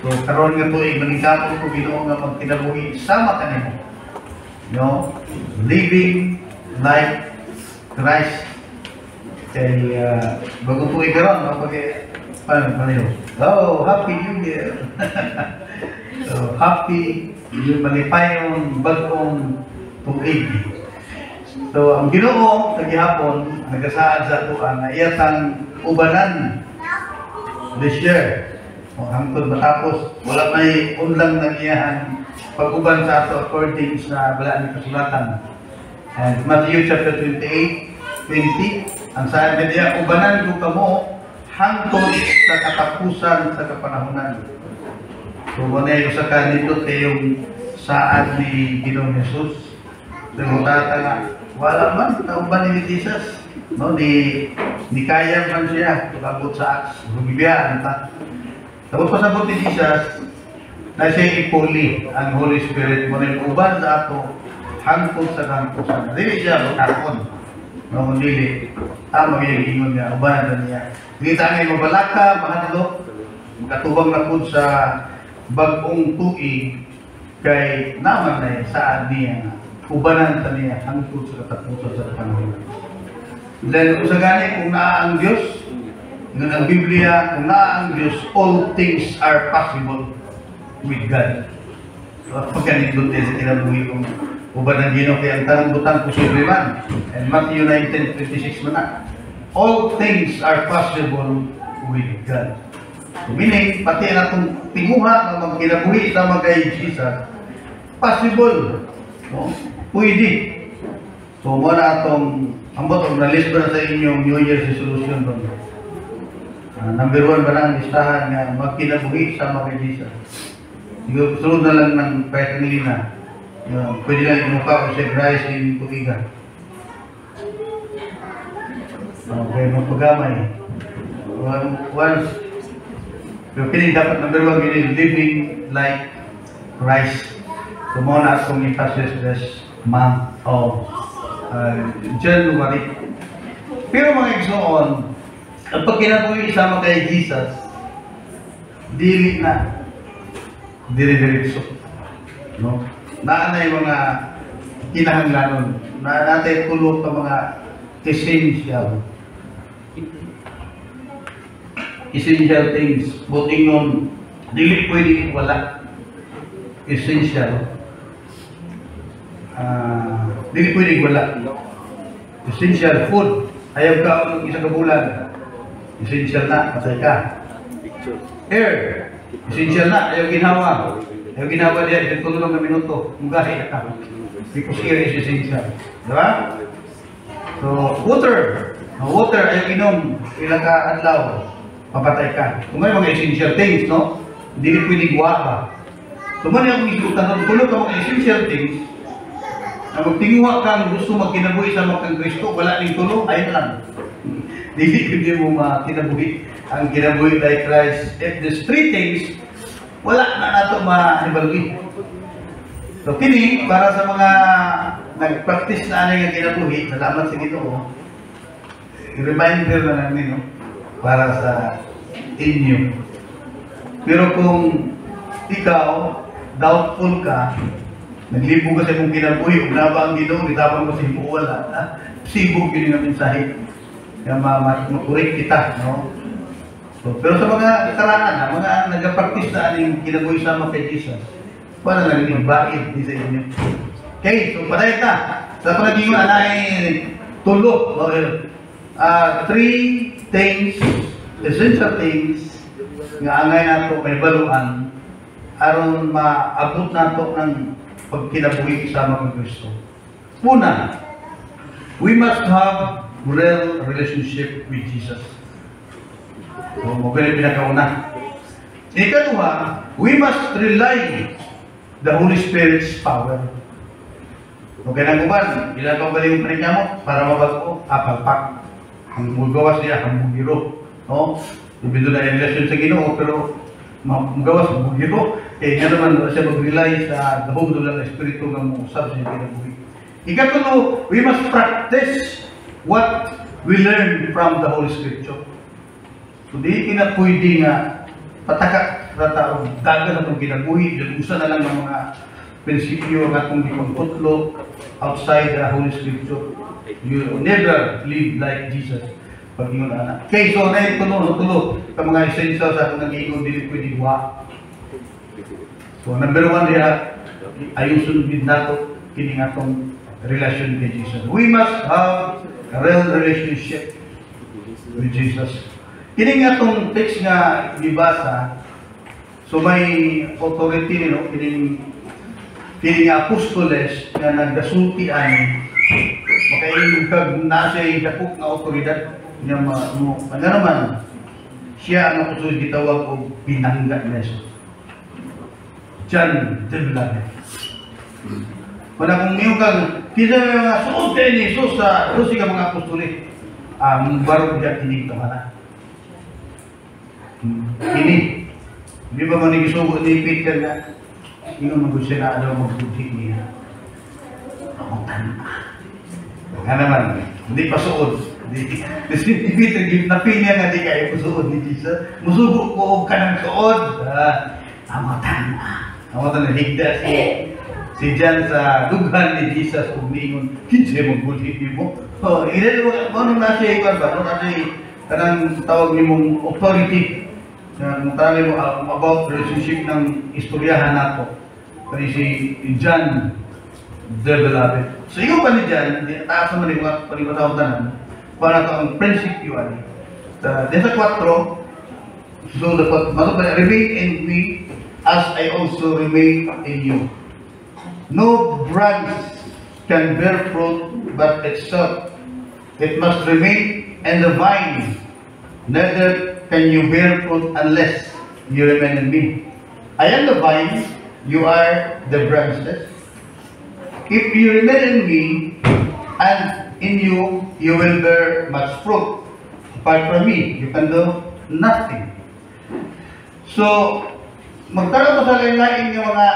So karon nga tuig maningkamot ko Ginoo nga magkinabuhi sama kanimo. No, living like Christ. Kay bago tuig karon no paano. Oh, happy New Year. So happy yung malipayon bagong tuig. So ang Ginoo sa gihapon nagasaad sa tuan na iyatang ubanan this year. O hangtod matapos wala may unlang nangiyahan pag-uban sa ato according sa bala ni kasulatan. And Matthew chapter 28:20 ang sabi niya ubanan ko kamo hangtod sa katapusan sa kapanahunan. So wala yung sa kanito kayong saad ni Ginoong Jesus. Nagutata nga wala man nauban ni Jesus. No, ni kaya man siya pagabot sa Acts. Bumibiyaan ta. Tapos pasabot ni Jesus na siya ipuli ang Holy Spirit mo rin uban sa ato hangtod sa kampusan. Dili siya matakon. No, dili. Tama yung ingon niya, uban na niya. Dili tayo mabalaka, mahadlok, makatubang na po sa bagong tuig kay naman na saad niya, ubanan ta niya hangtod sa katapusan sa panahon. Then, kung sa gani, kung naa ang Diyos, ng ang Biblia, kung naa ang Diyos, all things are possible with God. So, pagkanit doon tayo sa kinabuhi kong uban ng Ginoo, kaya ang tanong butang posible man. And Matthew 19:26 man na. All things are possible with God. So, meaning, pati na itong tinguha na magkinabuhi sa magkay Jesus, possible. No? Pwede. So, muna itong ambot, na-list ba na sa inyong New Year's resolution doon? Number 1 ba na ang listahan nga magkinabuhi sa mga Jesus? Siguro sunod na lang ng kahit nilina. Pwede lang inuka ko siya Christ in tuigan. Okay, magpagamay. Once, pero kini dapat number 1 gini, living like Christ. So, muna akong emphasis this month of January. Pero mga igsoon, ang pagkinabuhi isama kay Jesus, dili na dire-diretso. No? Naa na yung mga kinahanglanon. Na natin tulog sa mga essential things. Buting nun, dili pwede wala. Essential. Dili pwede wala. Essential food. Ayaw ka ng isang kabulan. Essential na, patay ka. Air. Essential na, ayaw ginawa. Ayaw ginawa diya, isang tulong na minuto. Mugahi ka. Because air is essential. Diba? So, water. Water, ayaw inom. Ilang ka adlaw. Papatay ka. Kung may mga essential things, no? Hindi pwede guwa ka. So, man yung isutan, tulog ka mga essential things, na magtinguha kang gusto magkinabuhi sa mga Kristo, wala ning tulong, ayun lang. Hindi mo makinabuhi ang kinabuhi like Christ. If there's 3 things, wala na nato ma-evaluate. So, kini, para sa mga nag-practice na anay ang kinabuhi, salamat sa Ginoo, reminder na namin, no? Para sa inyo. Pero kung ikaw, doubtful ka, naglibo ka sa mong kinabuhi, kung naba ang Ginoo, itapang mo sa himuwala, sibog yun yung mensahe. Kaya makurik kita, no? So, pero sa mga karangan, mga nag-practice na aning kinabuhi sama kay Jesus, wala lang yung bakit di sa inyo. Okay, so patay ka. Sa panagingon, anay tulo. No? 3 things, essential things, nga angay nato may baluan, aron maabot nato ng pagkinabuhi sama kay Kristo. Una, we must have real relationship with Jesus. So, mabili pinakauna. Ikaduha, we must rely the Holy Spirit's power. Okay na kuman, ilan pa bali yung panikya mo para mabago, apalpak. Ang magawas niya, ang bugiro. No? Ibig na yung relasyon sa Ginoo, pero magawas ang bugiro. Eh, nga naman siya mag-rely sa dahong ng Espiritu ng usap siya kinabuhi. Ikatulo, we must practice what we learn from the Holy Scripture. So, di na pwede nga pataka. rata o dagan na itong kinabuhi, usa na lang ng mga prinsipyo na itong ipagputlo outside the Holy Scripture. You never live like Jesus. Pag-ingon anak. Okay, so na ito tulo sa mga essentials sa itong nag-iingon din pwede wa. So number one diya, ayusun din nato kini atong relation kay Jesus. We must have a real relationship with Jesus. Kini nga itong text nga gibasa, so may authority nino, kini nga apostoles nga nagdasulti ani, makaingon kag nasa dapok nga otoridad niya ano naman, siya ang apostol gitawag og pinangga ni Jesus. John the Beloved. Wala kung ngayon kang kita mga suot kayo ni Jesus sa dosi ka mga apostoles, barog dyan kinig tamana. Ini, di ba manigisugo ni Peter nga, ingon mo siya na ano magbudhi niya. Pamutan pa. Nga naman, hindi pa suod. Si Peter, napilya nga di kayo suod ni Jesus. Musugo ko ka ng suod. Pamutan pa. Pamutan na higda si John sa dughan ni Jesus kung niingon, hindi magbudhi mo. Ilan mo na siya ikan ba? Ano na siya kanang tawag ni mong authority. Kung tayo mo about relationship ng istoryahan nato. Kani si John the Beloved. So ikaw pa ni John, taas naman yung panibatawag tanan, para ito ang prinsipyo ani. Desa 4, so dapat remain in me as I also remain in you. No branch can bear fruit but itself. It must remain in the vine. Neither can you bear fruit unless you remain in me. I am the vine, you are the branches. If you remain in me, and in you, you will bear much fruit. Apart from me, you can do nothing. So, magkaroon sa lain-lain ng mga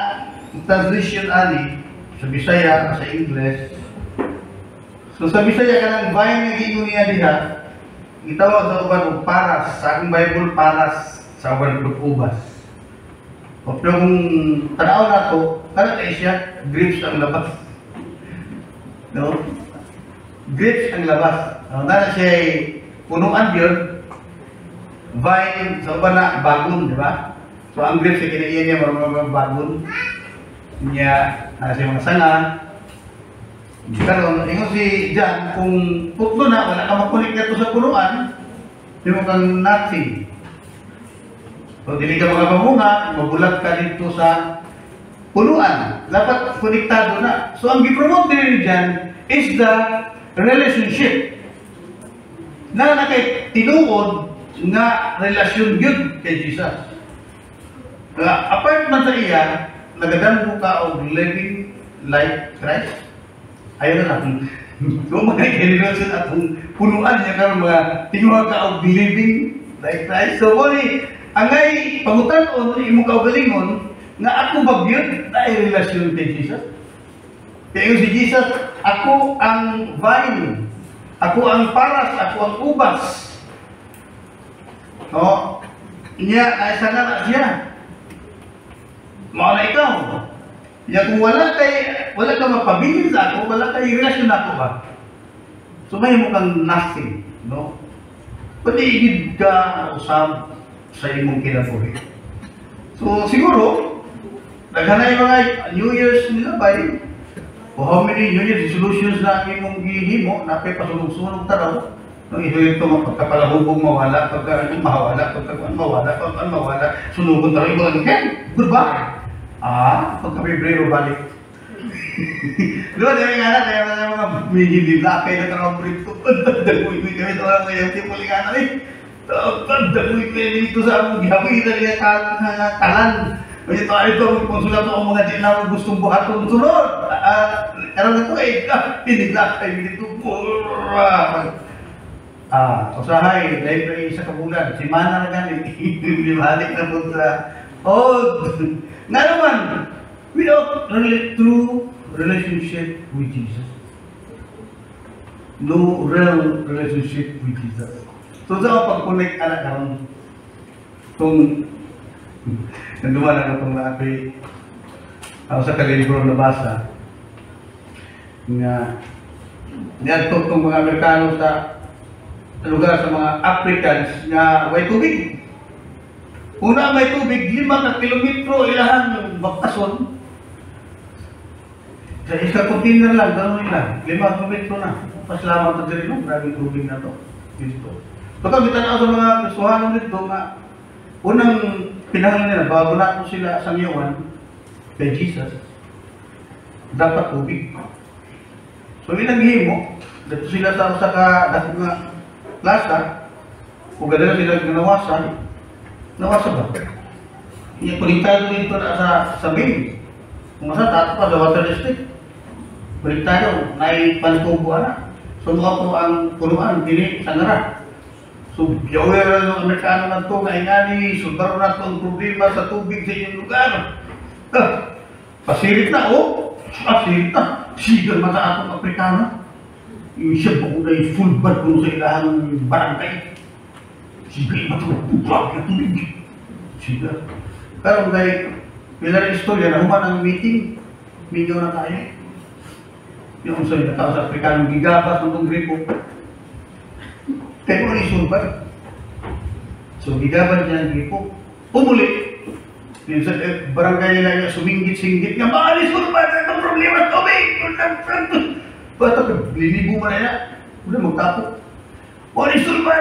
translation ani, sa Bisaya, sa English. So, sa Bisaya ka ng vine na giingon niya diha, itawag sa uban o paras, sa aking Bible paras, sa uban o ubas. O pero kung tanaw na ito, kaya tayo siya, grapes ang labas. No? Grapes ang labas. Nana siya ay punuan yun, vine, sa uban na bagon, di ba? So ang grapes ay kinaiyan niya mga bagon. Niya, siya mga sanga. Karon, ingon si John, kung putlo na, wala ka makunik na ito sa punuan, di mo kang nothing. So, dili ka mga mamunga, mabulag ka dito sa punuan. Dapat konektado na. So, ang gipromote din John is the relationship. Na kay tinuod nga relasyon yun kay Jesus. Apart man sa iya, nagadamgo ka og living like Christ. Ayaw na natin. Kung mga relasyon at punuan niya karon mga tinuha ka og living like Christ. So, angay pangutan-on, imong kaugalingon, nga ako bagyod na relasyon kay Jesus. Kaya si Jesus, ako ang vine, ako ang paras, ako ang ubas. No? Niya, ay sana na siya. Mao na ikaw. Niya, kung wala ka mapabilin sa ako, wala kay relasyon na ako ba? So may mo kang nothing, no? Pwede igid ka usab sa imong kinabuhi. So siguro, naghanay mga New Year's nila ba yun? O how many New Year's resolutions na imong gihimo, na kay pasunog-sunog taraw, nung ito pagkapalahubog mawala, pagka-mawala, sunugon taraw, ibang okay, goodbye. Pagka-Pebrero balik. Doon, yung nga na, mga hindi lakay na taraw prito, dagoy kami sa mga yung tipuli nga na dagoy kayo dito sa among gihabi na niya talan. Kasi ito, konsulat ako mga di na gustong buhaton sunod. Karang ito piniglakay dito. Usahay, dahil pa isa kabulan, si Mana na ganit, balik na po sa nga naman, without true relationship with Jesus. No real relationship with Jesus. So sa pag-connect anak karon, kung Nanduman ako itong naapi ako sa kalibro na basa nga niadto itong mga Amerikano sa lugar sa mga Africans nga may tubig. Una may tubig, 5 ka kilometro ilahan yung bakasyon. Sa isa container lang, gano'n nila, 5 kilometro na. Pasalamat na din lang, maraming tubig na to. Dito. Pagka bitanaw sa mga kasuhanan dito nga, unang pinahal nila, bago na sila sa ngayon, kay Jesus, dapat tubig. So, inaghimo, dito sila sa dako nga klasa, kung gano'n sila nawasan ba? Konektado dito na sa main. Kung nasa tato pa, sa water district. Konektado, naipantubuan na. So, mga po ang punuan, dili, sangara. So, yawera ng Amerikano na ito, nga ingani, sundaro na ito ang problema sa tubig sa inyong lugar. Pasirit na, pasirit na. Sigal mata atong Afrikano. Yung siya po na yung full bad kung sa ilahang barangay. Sigal matulog, pupag na tubig. Sigal. Pero dahil, pila rin istorya na human ang meeting, medyo na tayo. Yung sa tao sa Afrikano, gigabas ng itong gripo. Kaya mo isurban. So, gigabas niya ang gripo. Pumuli. Yung sa barangay nila niya, suminggit-singgit nga, maalis mo ba? Itong problema sa tubig! Bata ka, linibo mo na yan. Wala, magtapo. Maalis mo ba?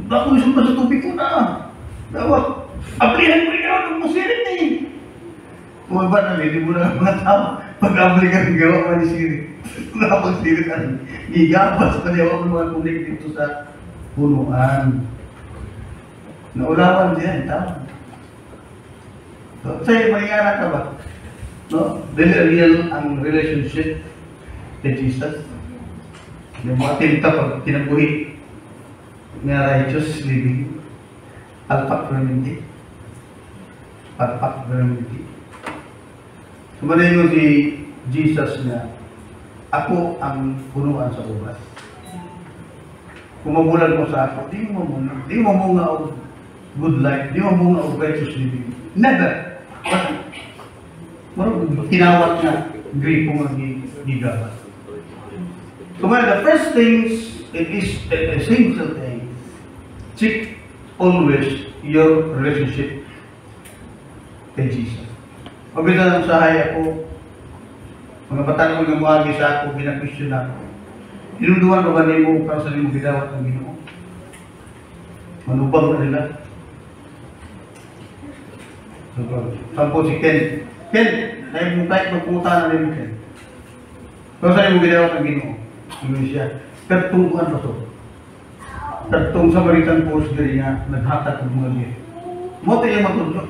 Ako isurban sa tubig ko na. Dapat, aplihan mo rin ako ng musirit eh. Kumaba na, linibo na ang mga tao. Pag-abli ka ng gawa mo ni Siri. Nakapag-Siri ka rin. Igabas pa niya ako mga kunig dito sa punuan. Naulawan diyan, tama. So, sa'yo, mangyara ka ba? No? Real ang relationship kay Jesus. Yung mga tinta pag tinabuhi na righteous living. Alpak remedy. Alpak remedy. Sumanin mo si Jesus na ako ang punuan sa ubas. Kung mabulan mo sa ako, di mo mamunga o good life, di mo mamunga o righteous living. Never! Tinawat na gripo nga gigawa. So the first things, it is the essential thing, check always your relationship kay Jesus. Pabila ng sahay ako, mga batang mga muagi sa ako, binakwisyon ako. Inunduan ko ba niyo mo para sa limong gidawat ng Ginoo? Manubang na nila. Sampo si Ken. Ken, tayo mong kahit magpunta na rin Ken. Para sa limong gidawat ng Ginoo. Ano siya? Tertungkuan pa to. Tertung Samaritan Post diri nga, naghatag ng mga liya. Mo tayo matulog.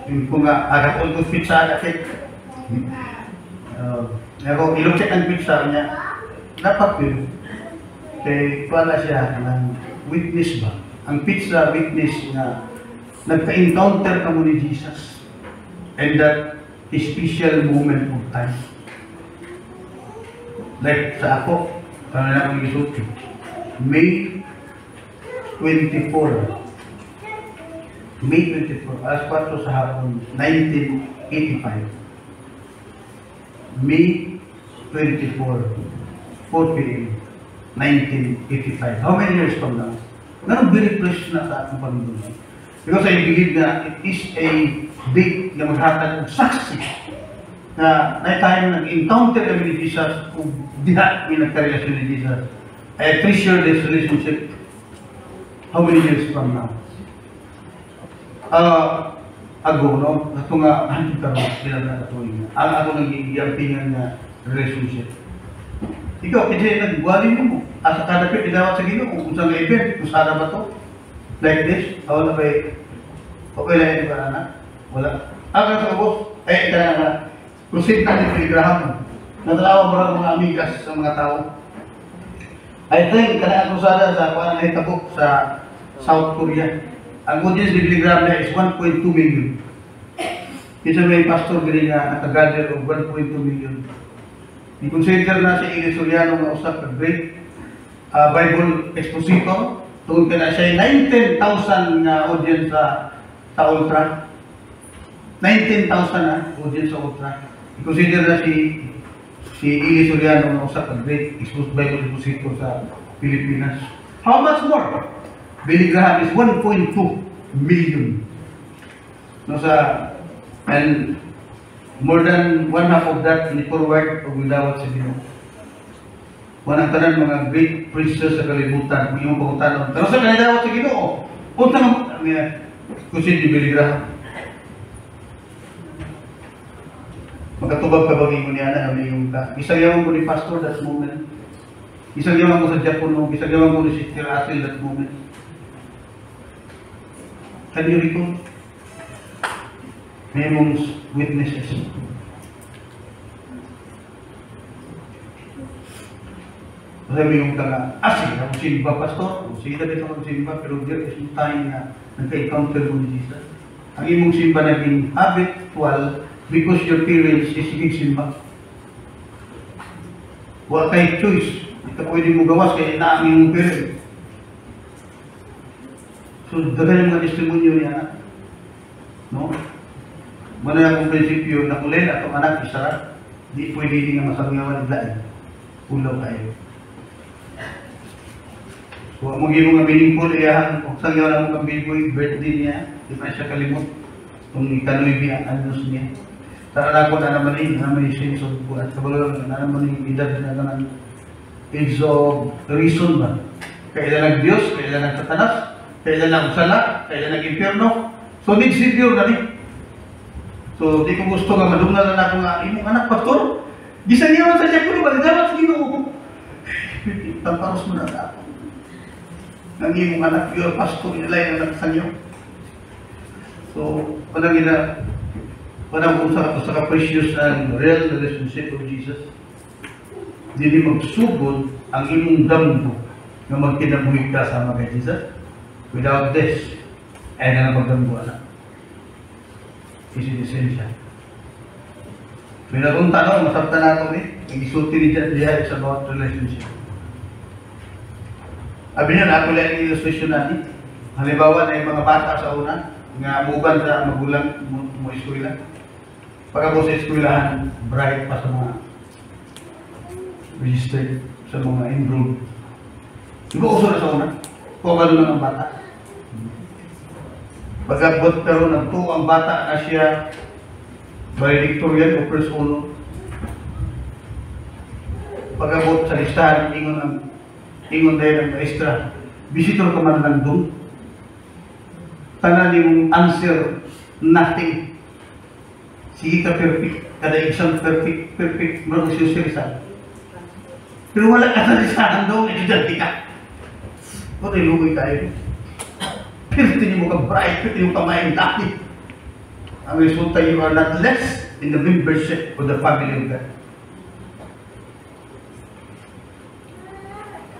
Kung nga, agad ko ito pizza agad. Ako, ilukit ang pizza niya. Dapat yun. Kaya pala siya ng witness ba? Ang pizza witness na nagka-encounter ka mo ni Jesus. And that special moment of time. Like sa ako, sana na akong isuti. May 24. May 24, alas 4 sa hapon, 1985. May 24, 4 p.m., 1985. How many years from now? Ganun binipresh na sa ating Panginoon. Because I believe na it is a big na maghatag ng saksi na tayo nag-encounter kami ni Jesus kung diha may nagkarelasyon ni Jesus. I appreciate this relationship. How many years from now? Ago, no? Ito nga, hindi ka rin sila na ito yun. Ang ako nag-iiyampingan na relationship. Ikaw, kasi nag-buwalin mo. Asa kada pa, pinawat sa Ginoo kung saan event, kung sana ba ito? Like this? Wala ba eh? Okay lang yun ba na? Wala. Ang sa ubos, ika na proceed na ni Graham. Natalawa mo lang mga amigas sa mga tao. I think, kanaan ko sana sa kuhaan na hitabok sa South Korea. Ang audience ni Billy Graham na is 1.2 million. Isa may pastor gini nga nakagather of 1.2 million. I-consider na si Iglesia Soriano nga usap ka great Bible expositor. Tungkol ka na siya 19,000 nga audience sa sa Ultra. 19,000 na audience sa Ultra. I-consider na si Eli Soriano na usa ka great exposed Bible expositor sa Pilipinas. How much more? Billy Graham is 1.2 million. No, and more than one half of that ni forward o gudawat sa Ginoo. Wanang tanan mga great preachers sa kalibutan, kung yung pangutanon. Pero sa kanidawat sa Ginoo, punta ng kusin ni Billy Graham. Magkatubag pa bang ingon niya na yung ka. Isang yaman ko ni Pastor that moment. Isang yaman ko sa Japono. Isang yaman ko ni Sister Asil that moment. Can you recall? May mong witnesses. Sabi yung ka sige, ako simba, Pastor. Sige na dito ako simba, pero there is no time na nagka-encounter mo ni Jesus. Ang imong simba naging habitual because your parents is sige simba. Wala kayo choice. Ito pwede mo gawas kaya naaming mong parents. So, dagan yung mga testimonyo niya, no? Muna akong prinsipyo na kulay na itong anak isa, di pwede din nga masangyawan nila. Ulaw kayo. So, ang mga mga meaningful, iyahan, kung sangyawan ang mga baby, birthday niya, di pa siya kalimot. Kung ikanoy niya, anos niya. Tara na ko na naman rin, na may sense of buwan. Kabalang na naman yung edad na naman, age of reason ba? Kailan ng Diyos, kailan ng Satanas, kailan ng sala, kailan ng impyerno. So, need secure na rin. So, di ko gusto nga madungan na ako nga, imong anak, Pastor, gisan niya sa siya ko, baligawan sa Ginoo. Tamparos mo na ako. Nang imong anak, your Pastor, inalay ang anak sa inyo. So, parang kung sa ka-precious ng real relationship of Jesus, hindi magsugod ang imong damgo na magkinabuhi ka sa mga Jesus. Without this, ay na magdamgo anak. Isi-essential. May nagong tanong, masabta na ito nag-isulti ni Diya is about relationship. Sabi niya, napula yung illustration natin. Halimbawa na yung mga bata sa una, nga muban sa magulang mo eskwela. Pagka sa eskwelahan, bright pa sa mga registered, sa mga enrolled. Di ba uso na sa una? Pagkalo lang ang bata. Pagkabot pero nagto ang bata na siya valedictorian o first honor. Pagkabot sa listahan, ingon dahil ang maestra, visitor ka man lang doon. Tanan yung answer, nothing. Sige ka perfect, kada exam perfect, marunong siya sa listahan. Pero wala ka sa listahan doon, estudyante ka. O lugoy tayo. Pero tingin mo ka bright, pero tingin mo ka maingdaki. Ang resulta, you are not less in the membership of the family of God.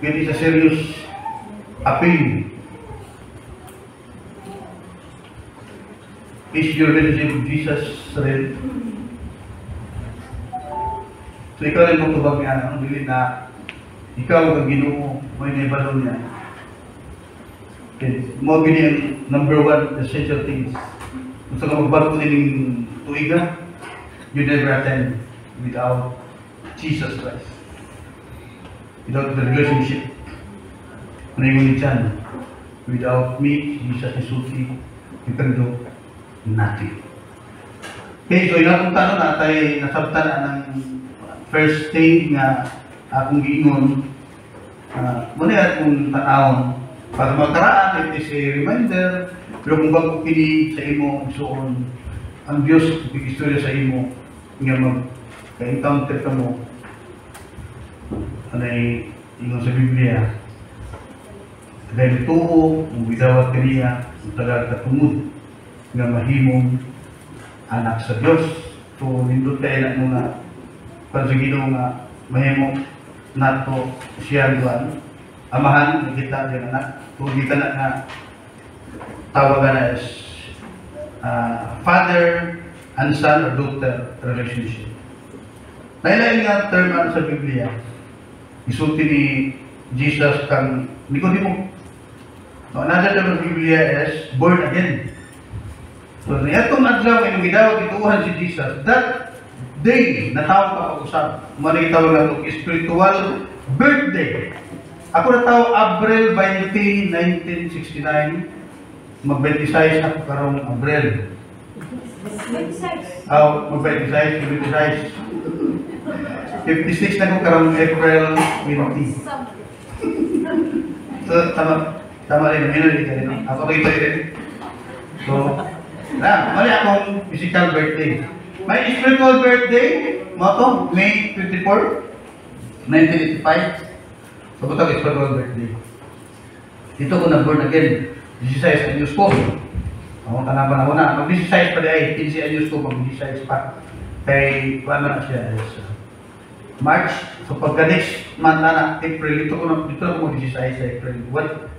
It is a serious appeal. Is your relationship with Jesus real? So ikaw rin mong tubag niya, ang bilin na ikaw ang Ginoo, may naibalo niya. Mo gini ang number one essential things. Kung saan ka magbago din yung tuiga, you never attend without Jesus Christ. Without the relationship. Ano yung dyan? Without me, Jesus is suki, you can do nothing. Okay, so yun akong tanong na tayo nasabta na ng first thing nga akong giingon. Muna yan kung tanawon. Para magkaraan, it is a reminder, pero kung bago kini sa imo, soon, ang Diyos, istorya sa imo, nga mag-encounter ka mo, anay, ingon sa Biblia, dahil tuo, kung bidawat ka niya, kung tagal katungod, nga mahimong anak sa Diyos. So, nindot tayo na muna, pansagino nga, mahimong nato siya doon, amahan, nakita yung anak. Kung kita na tawagan na is father and son or daughter relationship. Nailain nga term ano sa Biblia, isulti ni Jesus kang Nicodemo. No, another term of Biblia is born again. So, niyatong adlaw ay gidawat ituhan si Jesus. That day, natawag ka pag-usap. Manitawag na ito, spiritual birthday. Ako nataw April 20, 1969. Mag-26 ako karong April. Mag-26, 56 na ko karong April 20. So, tama rin, minuli ka rin. Ako rito rin. So, mali akong physical birthday. My spiritual birthday, mo to, May 24, 1985. So, ito ang spiritual birthday. Dito ko na-born again. 16 anyos ko. Ako tanapan ako na. Mag-16 pa di ay, 15 anyos ko, mag-16 pa. Kay, paano na siya is March. So, pagka next month na, April, dito ako mag-16 sa April.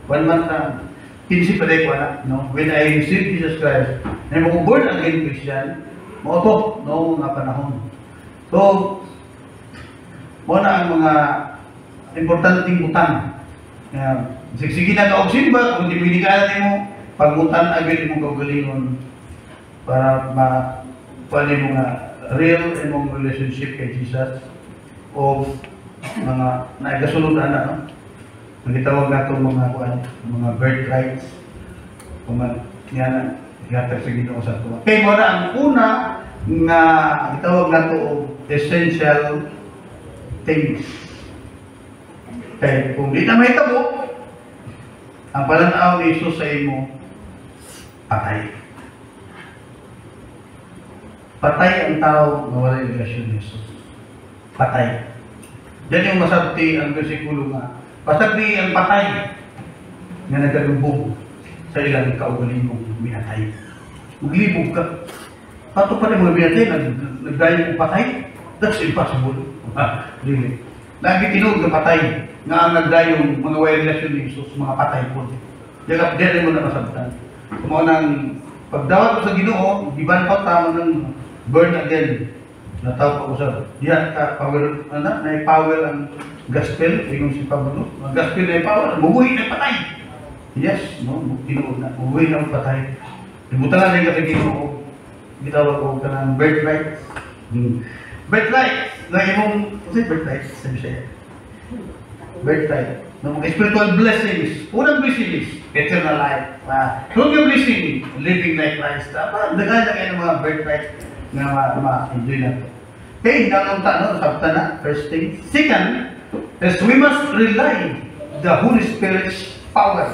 One month na, 15 pa di ko na, no? When I received Jesus Christ, na mo born again Christian, mo to, no, nga panahon. So, mo na ang mga importanteng butang. Sige na ka simba, kung di pinikalan mo, pagbutan agad mo kagalingon para paano mo nga real imong relationship kay Jesus o mga nagasunod na, no? Nagitawag na itong mga birthrights o yan, ihatag sa Ginoo sa tuwa. Kaya mo na ang una nga itawag na ito essential things. Kaya kung di na may tabo, ang palanaw ni Jesus sa imo, patay. Patay ang tao na wala relasyon ni Jesus. Patay. Yan yung masabti ang versikulo nga. Pasabti ang patay na nagalubog sa ilang kaugaling mong minatay. Maglibog ka. Pato pa rin mga minatay, nagdayo mong patay? That's impossible. Really. Lagi tinuod na patay nga ang nagdayong mga way relasyon ni Jesus, mga patay po. Diyan mo na masabtan. Kung nang pagdawat ko sa Ginoo, giban pa tama ng burn again. Nataw pa ko sa diyan ka power na power ang gospel, yung si Pablo. Ang gospel na power, bubuhay na patay. Yes, no, tinuod na, bubuhay na patay. Ibutangan na yung sa Ginoo. Gitawag ko ka ng birthright. Birthright na imong, kasi birthright sa Bisaya. Birthright. No, mga spiritual blessings. Unang blessing is eternal life. Through your blessing, living like Christ. Dagan na kayo ng mga birthright na ma-enjoy na ito. Okay, nangunta, no? Sabta na, first thing. Second, is we must rely the Holy Spirit's power.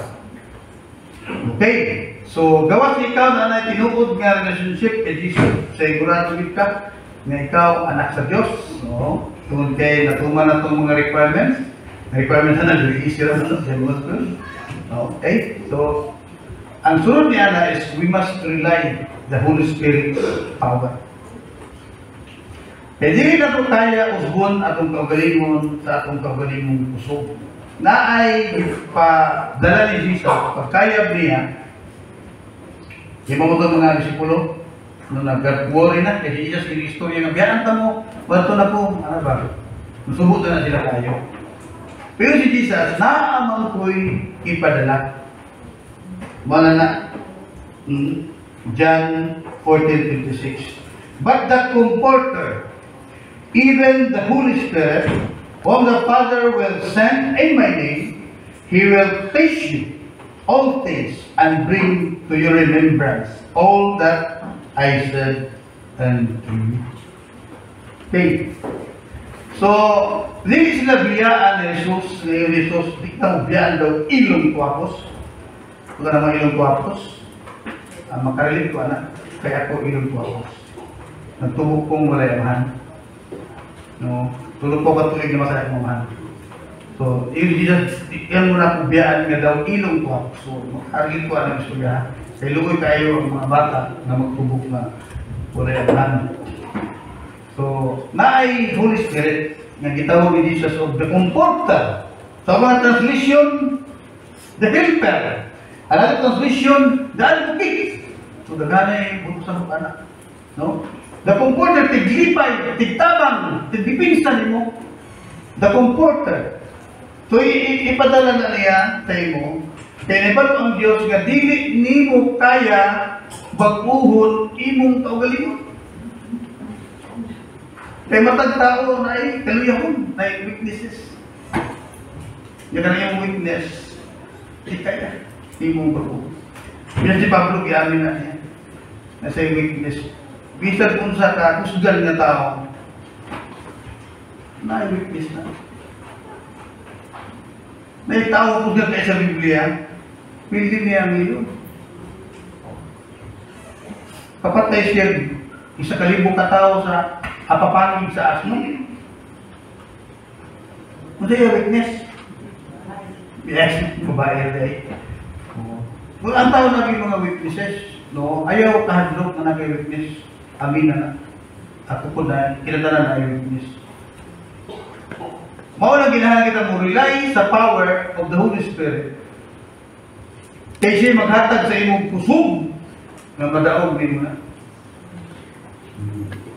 Okay, so gawas ikaw na tinuod nga relationship kay Jesus. Sigurado ka nga ikaw anak sa Diyos. No? Tungkol kay natuman na itong mga requirements. Requirements na nag-i-easy lang sa okay, so ang sunod niya na is we must rely the Holy Spirit's power. Kaya di na ito kaya usbon atong kaugalingon sa atong kaugalingong puso. Na ay padala ni Jesus, pagkayab niya, yung mga mga disipulo, nung nag-worry na, kasi Jesus kinistorya nga, biyaan mo, bato na po, ano ba? Nasubutan na sila tayo. Pero si Jesus, naamang ko'y ipadala. Wala na, John 14:56. But the Comforter, even the Holy Spirit, whom the Father will send in my name, He will teach you all things and bring to your remembrance all that I said unto you. Okay. So, hindi sila biyaan ni Jesus, di ka mo biyaan daw ilong tuwapos. Kung naman ilong tuwapos, makarilig ko anak, kaya ako ilong tuwapos. Nagtubog kong malayamahan. No? Tulog po ka tulig na masaya mamahan. So, yan mo na po biyaan nga daw ilong tuwapos. So, makarilig ko anak gusto niya. Kaya lugoy kayo ang mga bata na magtubog na malayamahan. So, naay Holy Spirit nga gitawag ni Jesus of the Comforter. Sa mga translation, the Helper. Another translation, the Advocate. So, daganay buto sa mga anak. No? The Comforter, tiglipay, tigtabang, tigdipinsan mo. The Comforter. So, ipadala na niya tayo mo. Kaya nabalo ang Diyos nga dili nimo kaya baguhon, imong kaugalingon. Kaya matag tao na ay kaluyahon, na ay weaknesses. Yan na yung weakness, di kaya, imong baguhon. Yan si Pablo, giamin na niya, na sa weakness. Bisag kung sa kusgan na tao, na ay weakness na. May tao kusgan kayo sa Biblia, pili niya ang ilo. Kapatay siya, 1,000 katao sa apapanig sa asmo. Kung sa'yo weakness, yes, babae rin. Kung ang tao naging mga weaknesses, no, ayaw kahadlok na naging weakness, amin na. Ako po na, kinadala na yung weakness. Mao lang ginahan kita mo, rely sa power of the Holy Spirit. Kaya siya maghatag sa imong kusog na madaog din mo na.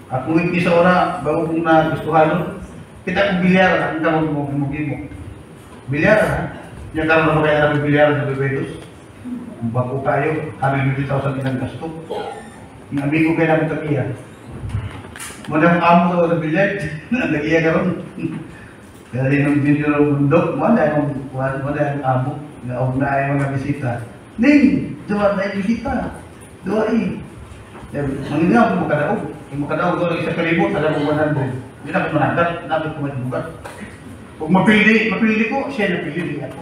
At kung hindi sa ora, bago kong nagustuhan, kita kong bilyar, ang tawag mo, mo. Bilyar, ha? Yung karoon na kaya namin bilyar sa Bebedos. Bago kayo, kami 50,000 inang gasto. Yung amigo kayo namin tagiya. Muna yung amo sa bilyar, nagiya ka ron. Kaya rin yung video ng bundok, muna yung amo, na ay mga bisita. Ning, duwa na yung bisita. Duwa eh. Mangingaw mo kadaog. Yung makadaog doon sa kalibot, alam mo 100. Hindi na ko managat, nabot ko matibugat. Kung mapili ko, siya napili ako.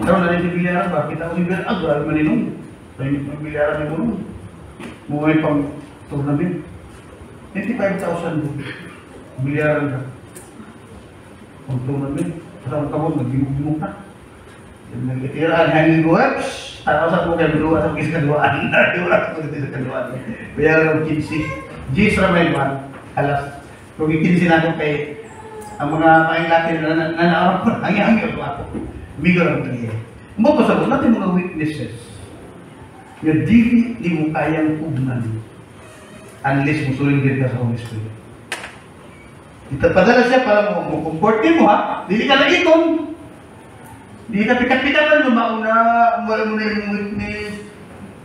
Pero na rin si Bilyaran ba? Kita ko si Bilyaran, grabe maninong. Kaya yung Bilyaran ni Mulong. Mukha pang tournament. 25,000 doon. Bilyaran ka. Pang tournament. Kasama ka mo, nag-gimog ka. Nag-itiraan, hanging webs. Tataw sa po kayo, duwa sa kisah kaduaan. Duwa sa kisah kaduaan. Bilyaran ng 15. G's Ramay 1. Alas. Kung i-15 natin kay ang mga maing natin na naawag ko, hangi-hangi ako. Migo lang tayo. Mapasabot natin mga weaknesses. Yung di mo kayang pugnan unless musulinggir ka sa Holy Spirit. Itapadala siya para mo comfort mo ha. Dili ka na itong. Dili ka pikat-pikatan yung mauna mo na yung weakness.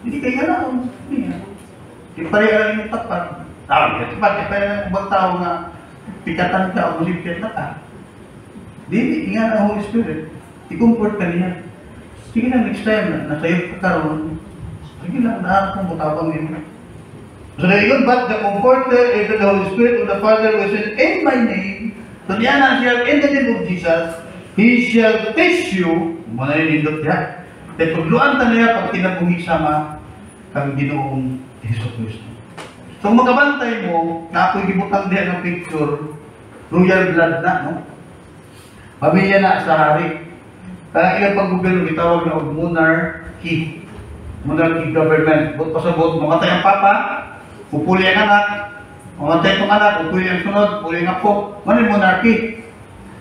Hindi kayo ganaw. Hindi pa rin yung tapat. Tapat, pa rin ang tao na pikatan ka o musikit na ka. Dili, nga ang Holy Spirit. I-comfort ka niya. Sige lang, next time na sa'yo ka karoon. Sige lang, nakakong butapang niyo. So there you go, but the Comforter is the Holy Spirit of the Father who is in my name. So diyan na siya, in the name of Jesus, He shall teach you, muna yung indot niya, at pagluan ta niya pag tinabuhi sama kang Ginoong Hesus Kristo. So magkabantay mo, na ako'y gibutang diyan ng picture, royal blood na, no? Pamilya na sa hari. Kaya ilang pag-gobyerno, itawag na monarchy. Monarchy government. Buot pa sa buot, mamatay ang papa, pupuli ang anak, mamatay itong anak, pupuli ang sunod, pupuli ang apo. Ano yung monarchy?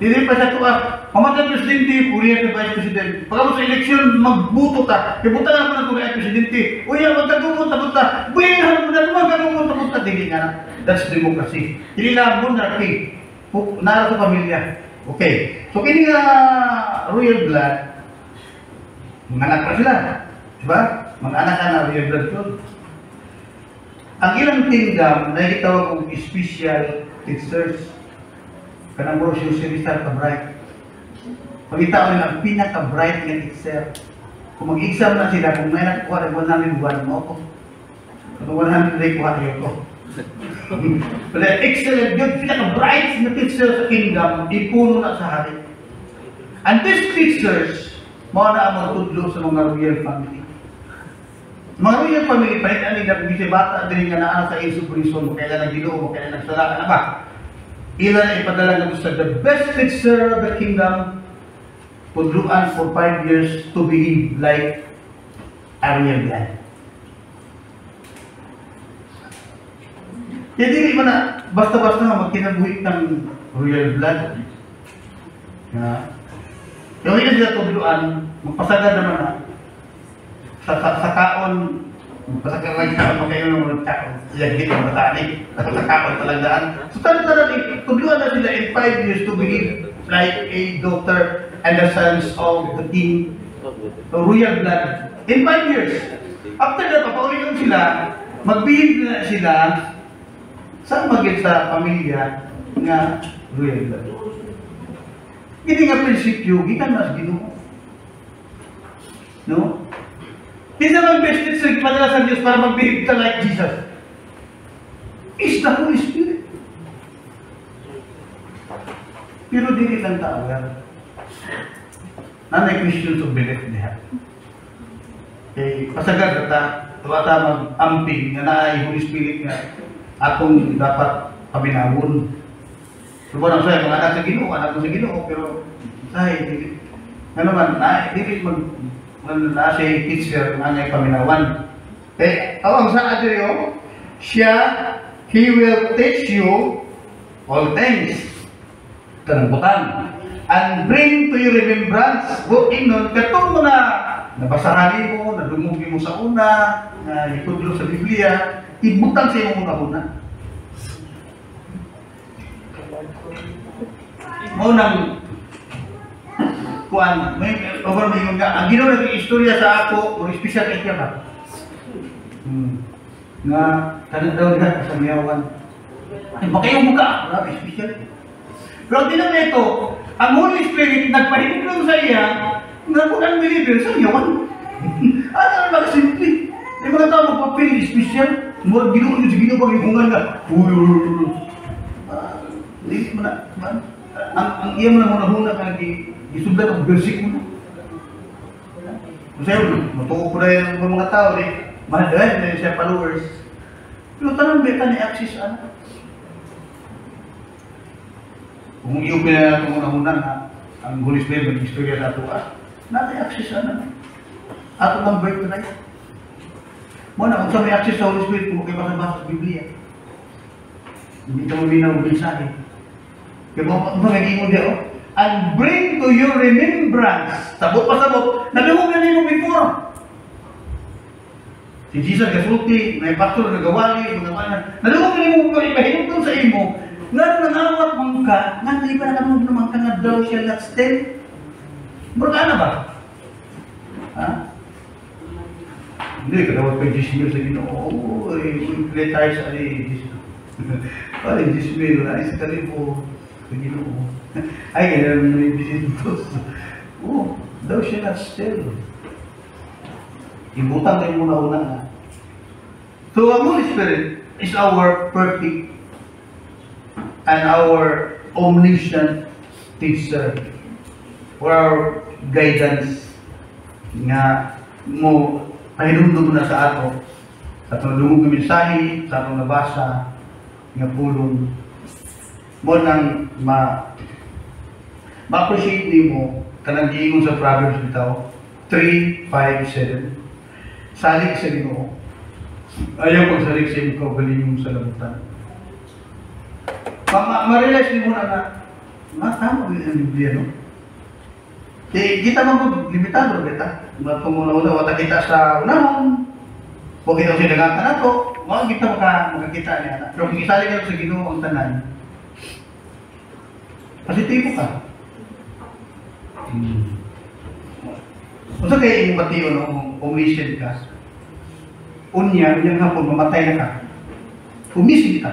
Hindi pa siya tuwa. Mamatay ang presidente, pupuli ang vice president. Pagkabot sa eleksyon, magbuto ta. Kibuta na ako ng pupuli ang presidente. Uy, magkagumunta-bunta. Buhay na ako na magkagumunta-bunta. Hindi nga na. That's democracy. Hindi na monarchy. Nara sa pamilya. Okay. So, kini nga royal blood, mga anak pa sila. Diba? Mga anak na royal blood ko. Ang ilang kingdom na itawag kong special teachers. Kanang bro, si Mr. Ka-Bright. Pag-itao nila ang pinaka-bright na teacher. Kung mag-exam na sila, kung may nakuha, 100 mo ako. Kung 100 ay kuha niyo ko. But the excellent, good, pinaka-bright na teacher sa kingdom, ipuno na sa hari. And these teachers, mga naamang tudlo sa mga royal family. Mga royal family, panitan nila kung kasi bata din nga na sa insubrison, kailan nag-ginoo, kailan nagsala, ano ba? Ilan na ipadala na sa the best teacher of the kingdom, tudluan for 5 years to be like a royal blood. Kaya hindi mo na basta-basta magkinabuhi ng royal blood. Yung hindi sila tubluan, magpasagad naman na sa kaon, magpasagad ng kaon, magkayo ng mga kaon. Iyan dito, matani, sa kaon talagdaan. So tala-tala, tubluan na sila in 5 years to be like a daughter and the sons of the king, the royal blood. In 5 years. After that, papaulikan sila, magbihid na sila sa magit sa pamilya nga royal blood. Hindi nga prinsipyo, gikan na sa Ginoo. No? Hindi naman bested sa padala sa Diyos para magbihid ka like Jesus. Is the Holy Spirit. Pero dili lang tao yan. Nanay questions of belief niya. Eh, pasagad ata, wata mag-amping nga naay Holy Spirit nga atong dapat paminawon. Subo nang saya, mga anak sa Ginoo, anak ko sa Ginoo, pero say, nga naman, dili na siya teacher nga ngay paminawan. Eh, awang sa adyo, siya, He will teach you all things. Tanangbutan. And bring to your remembrance, buking nun, katong mga nabasahan mo, nadumugi mo sa una, na itudlo sa Biblia, ibutang sa iyong una-una. Maunang kuan, may overmingon nga, ang ginawa ng istorya sa ako, o espesyal kay Kiyama. Nga, kanang daw niya, sa miyawan. Ay, makayong muka, wala, espesyal. Pero tinan na ito, ang Holy Spirit nagpahinig lang sa iya na kung ang believer sa iyawan. Ano na mga simple? May mga tao magpapili, special. Mga Ginoo sa Ginoo bang ibungan na. Hindi mo na. Ang iya mo na muna-huna ka gisudlan ang versikulo. Kung sa'yo, matuko ko na yung mga tao mahal na siya followers. Pero tanong beta ni access ano? Kung iyo na itong una-una na ang Holy Spirit mag-istorya sa ato natin access ano? Ato ng birthright. Muna, kung sa may access sa Holy Spirit, kung kayo basa sa Biblia, hindi ito maminaw ang mensahe. Kaya mga naging diya, and bring to your remembrance, sabot pa sabot, nagawag na nyo before. Si Jesus kasulti, may pastor nagawali, nagawag na nyo ipahinong sa imo, nga nangawat mong ka, nga hindi pa nakamag naman ka nga daw siya last 10. Mura na ba? Ha? Hindi, kadawat pa yung Gismil sa Ginoo. Play tayo sa Gismil. Ay, Gismil, ay sa kalibo sa Ginoo. Ay, kaya naman yung bisitos. Daw siya last 10. Ibutang tayo muna-una nga. So, ang Holy Spirit is our perfect and our omniscient teacher or our guidance nga mo pahinundog na sa ato sa atong lumog ng mensahe, sa atong nabasa nga pulong mo nang ma-appreciate ni mo kanang giingon sa Proverbs bitaw 3:5-7 salig sa Ginoo ayaw pagsalig sa iyong kaugalingon sa labutan. Ma-realize ni mo na tama ang Biblia, no? Kita mo limitado, kita. Matunguna-una, wata kita sa unahon. Kung kita siya nagatan na ito, kita makakita niya. Pero kung isali ka sa Ginoo ang tanan, positibo ka. Kung sa kayo yung batiyo, omniscient ka, unya, yung hapon, mamatay na ka. Umisin ka.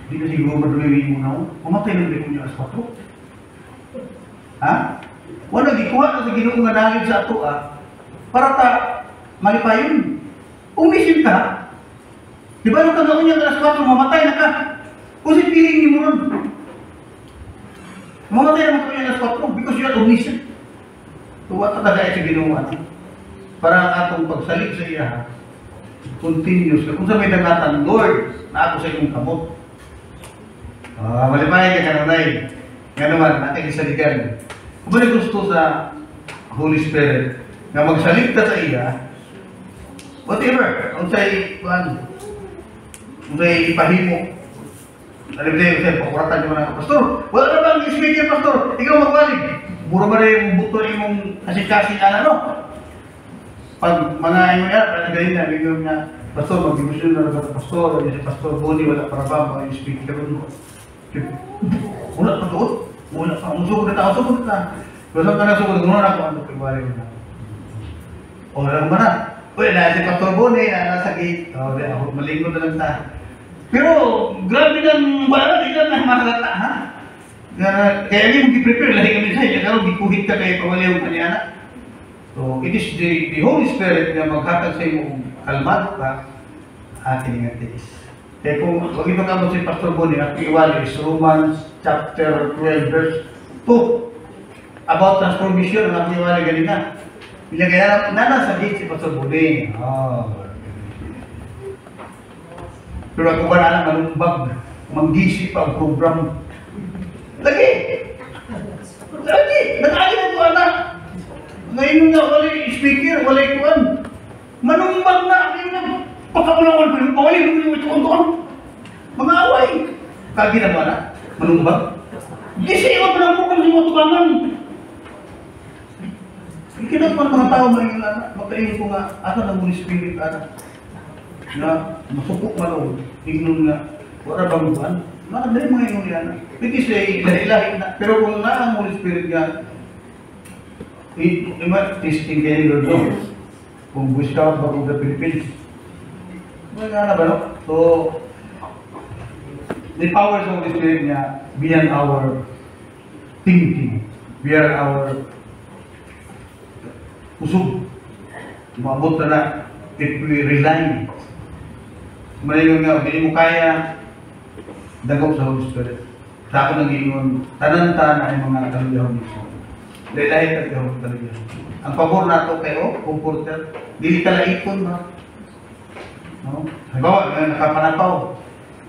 Hindi kasi gumaduloy mo na, mamatay na rin niya as pato. Ha? Wala, gikuha na sa Ginoo nga nangin sa ato, para ta, malipayon. Umisin ka. Di ba nung kagawin niya alas 4, mamatay na ka. Kung si piling ni mo nun. Mamatay na niya alas 4 because you are omniscient. Tuwa ta tagay sa Ginoo para ang atong pagsalig sa iya, continuous. Kung sa may dangatan, Lord, na ako sa iyong kamot. Malipay ka kananay. Nga naman, natin isaligan. Kung ba gusto sa Holy Spirit na magsaligta sa iya, whatever, kung sa'y ipahimo. Alam niyo, sa'y pakuratan niyo mga pastor. Wala na bang speaker, pastor? Ikaw magwalig. Mura ba rin yung buto yung kasi-kasi ano? Pag mga ano yan, parang ganyan na, bigyan na, pastor, mag-ibusyon na naman pastor, si pastor Bonnie, wala para ba, mga speaker mo. Wala pa doon. Wala pa. Sugod na tao, sugod na. Basta ka na sugod, gano'n ako, ano, pagwari mo na. O, alam mo na. Uy, na si Pastor Bonnie, na nasa gate. O, malingkod na lang ta. Pero, grabe ng wala, di ka na mahalata, ha? Kaya hindi mo gi-prepare, lahi kami sa'yo. Kaya gikuhit ka kayo pawali yung kanyana. So, it is the Holy Spirit na maghatag sa iyo kalmado ka, ating atis. Kaya kung wag ito ka si Pastor Bonnie, at iwali is Romans chapter 12 verse 2 about transformation, ang iwali ganina. Bila kaya nasa gate si Pastor Bonnie. Pero ako ba na manumbag, mag-isip ang program. Lagi! Nag-agi na ito, anak! Ngayon nga, wala speaker, wala ikuan. Manumbag na, ngayon na, pagkakulawan ko yung pawali, yung ito-on-on. Mga away. Kagi na ba na? Manumbag? Gisi, iwan pa lang po kung yung matukangan. Ikinag pa mga tao na yung anak, magkain ko nga, asa ng Holy Spirit, anak. Na masupok man o, ignon nga, wala bang buwan? Dahil mga ignon yan. It is ilahi na. Pero kung na ang Holy Spirit nga, testing kayo doon. Kung Boy Scout ba kung the Philippines. Mga na ba, no? So, the powers of the Spirit nga, beyond our thinking, beyond our usog. Maabot na na, if we rely. Malayon nga, hindi mo kaya dagaw sa Holy Spirit. Sa ako nag-iingon, tananta na ay mga kaluyahon niyo. Dahil kaluyahon talaga. Ang pabor na ito kayo, comforter, dili ka laikon ba? No? Halimbawa, nakapanapaw.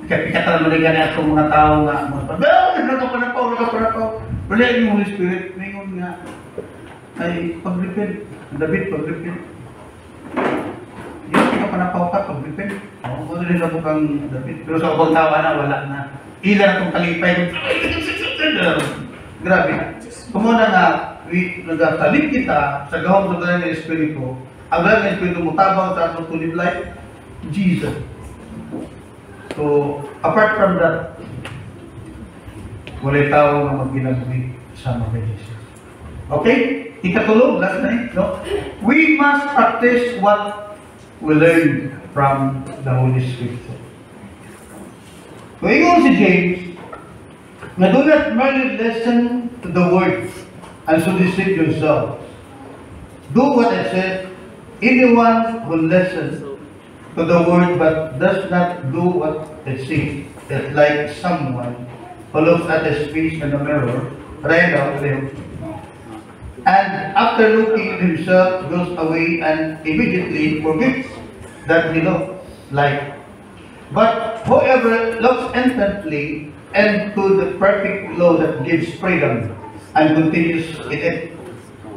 Pikatan mo rin ganyan itong mga tao nga. Nakapanapaw. Wala yung Holy Spirit, ngayon nga, ay pag-repent. David, pag-repent. Yung nakapanapaw ka, pag-repent. Ano rin na bukang David. Pero sa ubang tawa na, wala na. Ilan itong kalipay. Grabe. Kumuna nga, nagtalim kita sa gahong sa ganyan ng Espiritu. Ang ganyan ng Espiritu mo tabang sa atong to live life, Jesus. So, apart from that, wala'y tao na magginagawin sa mga Jesus. Okay? Ikatulong, last night, no? We must practice what we learned from the Holy Scripture. So, ingon si James, na do not merely listen to the word and so deceive yourselves. Do what I said. Anyone who listens to the word but does not do what it says is like someone who looks at his face in the mirror, right out him, and after looking at himself goes away and immediately forgets that he looks like. But whoever looks intently into the perfect law that gives freedom and continues in it,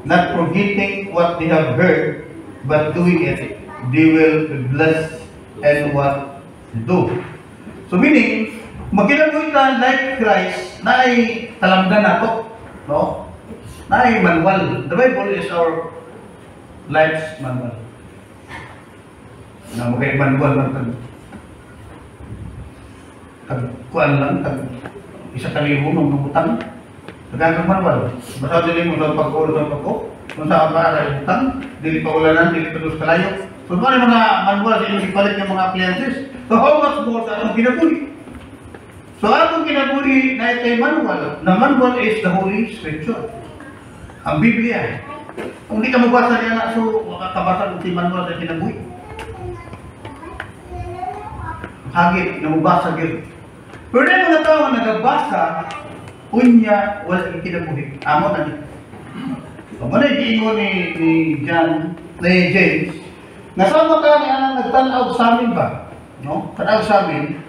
not forgetting what they have heard, but doing it, they will be blessed in what they do. So meaning, magkinagawa ka like Christ na ay talamdan nato, no? Na ay manual. The Bible is our life's manual. Na magkay manual lang kuan lang, isa kalibo ng utang. Nagkakang manual. Basta dili mo sa pag-ulo sa pagko, kung saan ba sa utang, dili pa ulanan, dili pa dos kalayo. So, mga manual sa inyong ipalit ng mga appliances. So, how much more sa atong kinabuhi? So, atong kinabuhi na itay manual. Na manual is the Holy Scripture. Ang Biblia. Kung di ka mabasa niya na, so, makakabasa ng manual sa kinabuhi. Hagit, na mabasa yun. Pero na mga tao na nagabasa, unya, wala yung kinabuhi. Amo na niya. So, muna yung ni James, nasama ka na ang nagtanaw sa amin ba? No? Tanaw sa amin,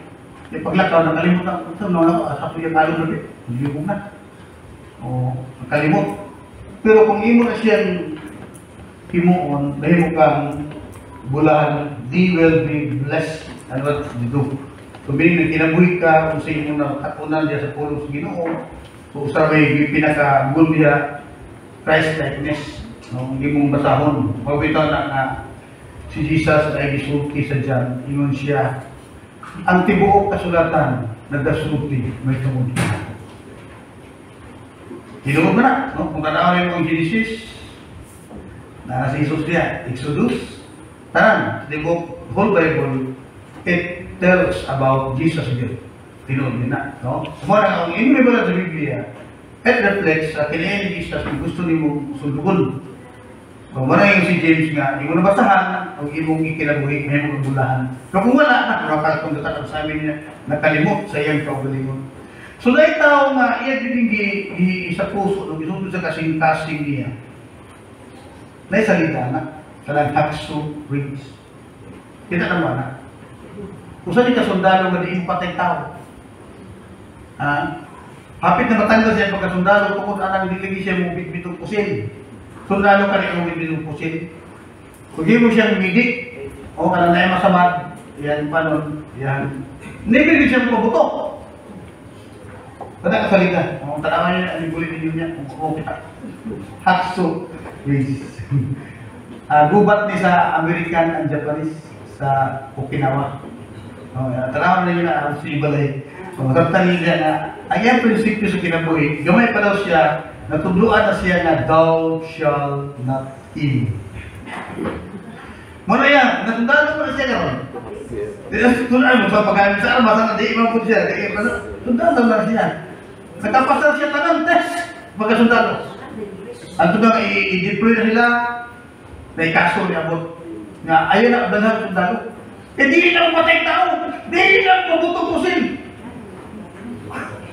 yung paglakaw, nakalimutan ko, no, asa ko yung along ulit, hindi ko na. O, nakalimot. Pero kung imo na siyang himuon, dahil mo kang bulahan, they will be blessed and what you do. So, meaning na kinabuhi ka kung sa inyo na katunan diya sa pulong sa Ginoo. So, usabay pinaka-goal diya, Christ-likeness. No? Hindi mong basahon. Mabitaw na si Jesus ay gisulti sa John. Ingon siya, ang tibuok kasulatan, nagdasulti, may tungod ka. Hinungod mo na. No? Kung kanaan mo ang Genesis, na si Jesus niya, Exodus, tanan, the whole Bible, it tells about Jesus again. Tinood din na, no? Muna, ang inibigay sa Biblia, it reflects sa kinain ni Jesus kung gusto ni mo sundugon. So, muna yung si James nga, hindi mo nabasahan, ang imong ikinabuhi, may mong bulahan. Pero kung wala na, nakakatong datatang sa amin niya, nakalimot sa iyang kaugalingon. So, dahil tao nga, iya din sa puso, nung isundo sa kasing-kasing niya, na salita na, kalang hakso rings. Kita naman na. Kung saan ka sundalo nga di patay tao. Hapit na matanggal siya pagkasundalo, tungkol anang diligi siya mong bitbitong pusin. Sundalo ka rin mong bitbitong pusin. Kung di mo siyang midik, o kanang na masamad, yan pa nun, yan. Hindi siya mabuto. Kada kasalita, ang tanawan niya, ang gulit niya, kung kumukita. Hakso rings. Gubat ni sa American and Japanese sa Okinawa. Tanawan na yun na ang sibalay. Matagtali niya na, ang iyang prinsipyo sa kinabuhi, gamay pa daw siya, natudluan na siya na thou shall not kill. Muna yan, natundalo pa na siya gano'n. Tunaan mo sa pagkain sa armas, na di imang po siya, tundalo na siya. Nagkapasal siya tanang test, pagkasundalo. Ang tunang i-deploy na sila, na ikaso niya abot. Nga, ayaw na dalhan sundalo. Di na patay tao, di na mabutupusin.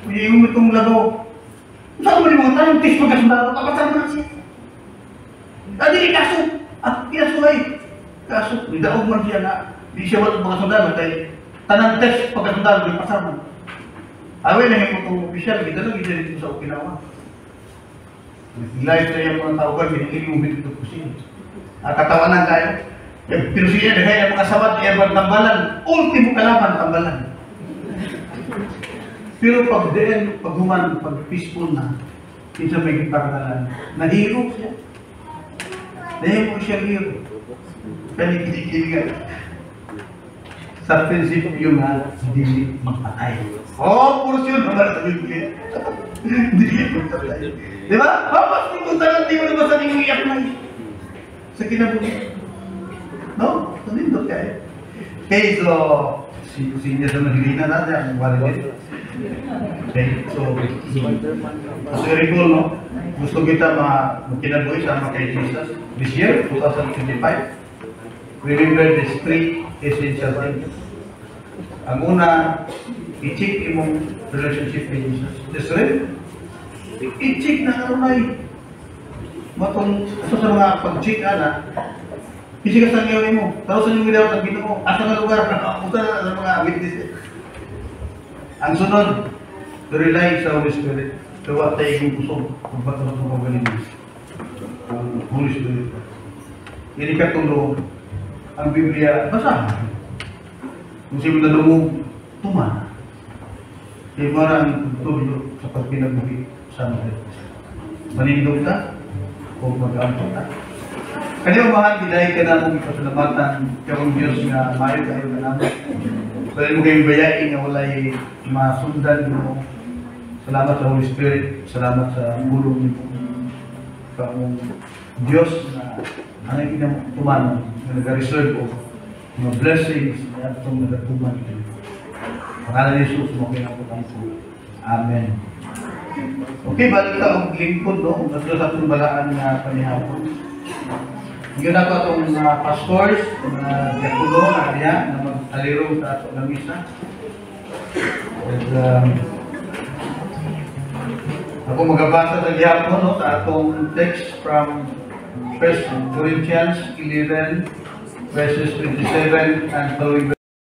Iingong itong lago. Saan mo yung mga tanong tis pagkasundalo? Kapasal na siya. Di kaso. Pinasuhay. Kaso, nidaog man siya na di siya walang pagkasundalo kay tanang test pagkasundalo, di pasal man. Away lang yung itong opisyal, kita lang isa dito sa Okinawa. Live na yung mga taugan, binigil yung binigil ko siya. Katawanan tayo. Pero siya, dahil yung mga sabat, iyan tambalan, ultimo kalaban, tambalan. Pero pag diyan, pag human, pag peaceful na, isa may kiparanalan, nahiro siya. Dahil mo siya hiro. Kaya kinikiligan. Sa prinsipyo nga, hindi magpatay. Pursyon naman sa Biblia. Hindi magpatay. Di ba? Hapas mo kung saan, di mo naman sa niyong iyak na sa kinabuhi. No? Nalindot ka eh. Okay, so, si niya sa Maglina natin, ang walid. Okay, so, very cool, no? Gusto kita magkinabuhi sama kay Jesus. This year, 2025, remember these 3 essential things. Ang una, i-check imong relationship with Jesus. This rin, i-check na karunay. Matong, sa mga pag-check na, kasi ka sa ngayon mo, tapos sa inyong ginawa ng Ginoo, asa nga lugar, punta na sa mga witnesses. Ang sunod, to rely sa Holy Spirit. Kawa tayo yung pusong, kung ba't sa mga galing ang Holy Spirit. Hindi ka tulong, ang Biblia, basa. Kung siya na lumog, tuman. Kaya marang tulong sa pagpinabuhi sa mga manindog ka, o mag-ampot ka. Kaya mahal, dahil ka na mong ipasalamatan kayong Diyos nga mayo kayo na namin. Kaya mo kayong bayain na walay masundan mo. Salamat sa Holy Spirit, salamat sa bulong mo. Kamong Diyos na ano yung pinatuman na nag-reserve o mga blessings na itong nagatuman. Pangalan ni Jesus, mo kinaputan po. Amen. Okay, balik ka ang lingkod, no? Nasa sa itong balaan na panihapon. Ngayon ako itong mga pastors, mga diakono na kaya na mag-aliro sa ato ng misa. At ako magabasa sa gihapon, no, sa atong text from 1 Corinthians 11, verses 27 and following.